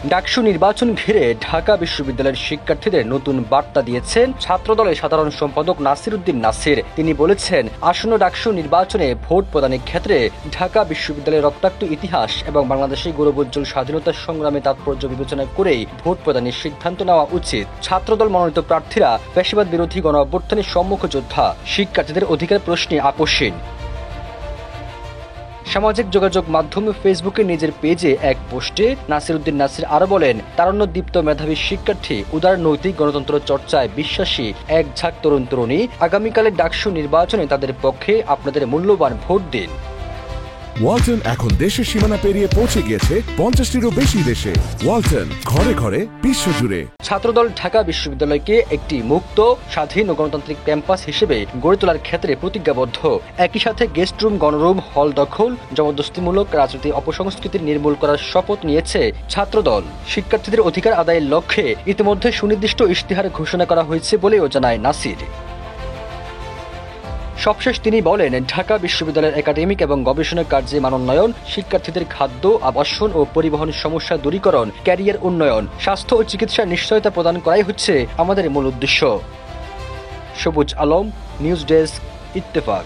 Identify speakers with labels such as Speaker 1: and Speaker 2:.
Speaker 1: ডাকসু নির্বাচন ঘিরে ঢাকা বিশ্ববিদ্যালয়ের শিক্ষার্থীদের নতুন বার্তা দিয়েছেন ছাত্রদলের সাধারণ সম্পাদক নাসির উদ্দিন নাসির। তিনি বলেছেন, আসন্ন ডাকসু নির্বাচনে ভোট প্রদানের ক্ষেত্রে ঢাকা বিশ্ববিদ্যালয়ের রক্তাক্ত ইতিহাস এবং বাংলাদেশের গৌরবোজ্জ্বল স্বাধীনতা সংগ্রামে তাৎপর্য বিবেচনা করেই ভোট প্রদানের সিদ্ধান্ত নেওয়া উচিত। ছাত্রদল মনোনীত প্রার্থীরা ফ্যাসিবাদ বিরোধী গণ অভ্যুত্থানের সম্মুখ যোদ্ধা, শিক্ষার্থীদের অধিকার প্রশ্নে আপোষহীন। সামাজিক যোগাযোগ মাধ্যম ফেসবুকে নিজের পেজে এক পোস্টে নাসির উদ্দিন নাসির আরো বলেন, তারুণ্যদীপ্ত মেধাবী শিক্ষার্থী, উদার নৈতিক গণতন্ত্র চর্চায় বিশ্বাসী এক ঝাঁক তরুণ তরুণী, আগামীকালের ডাকসু নির্বাচনে তাদের পক্ষে আপনাদের মূল্যবান ভোট দিন।
Speaker 2: ওয়ালটন এখন দেশের সীমানা পেরিয়ে পৌঁছে গিয়েছে 50টিরও বেশি দেশে। ওয়ালটন, ঘরে ঘরে বিশ্বজুড়ে।
Speaker 1: ছাত্রদল ঢাকা বিশ্ববিদ্যালয়কে একটি মুক্ত, স্বাধীন ও গণতান্ত্রিক ক্যাম্পাস হিসেবে গড়ে তোলার ক্ষেত্রে প্রতিজ্ঞাবদ্ধ। একই সাথে গেস্ট রুম, গণরুম, হল দখল, জবরদস্তিমূলক রাজনৈতিক অপসংস্কৃতি নির্মূল করার শপথ নিয়েছে ছাত্রদল। শিক্ষার্থীদের অধিকার আদায়ের লক্ষ্যে ইতিমধ্যে সুনির্দিষ্ট ইশতেহার ঘোষণা করা হয়েছে বলেও জানায় নাসির। সবশেষ তিনি বলেন, ঢাকা বিশ্ববিদ্যালয়ের একাডেমিক এবং গবেষণা কার্যে মানোন্নয়ন, শিক্ষার্থীদের খাদ্য, আবাসন ও পরিবহন সমস্যা দূরীকরণ, ক্যারিয়ার উন্নয়ন, স্বাস্থ্য ও চিকিৎসার নিশ্চয়তা প্রদান করাই হচ্ছে আমাদের মূল উদ্দেশ্য। সবুজ আলম, নিউজ ডেস্ক, ইত্তেফাক।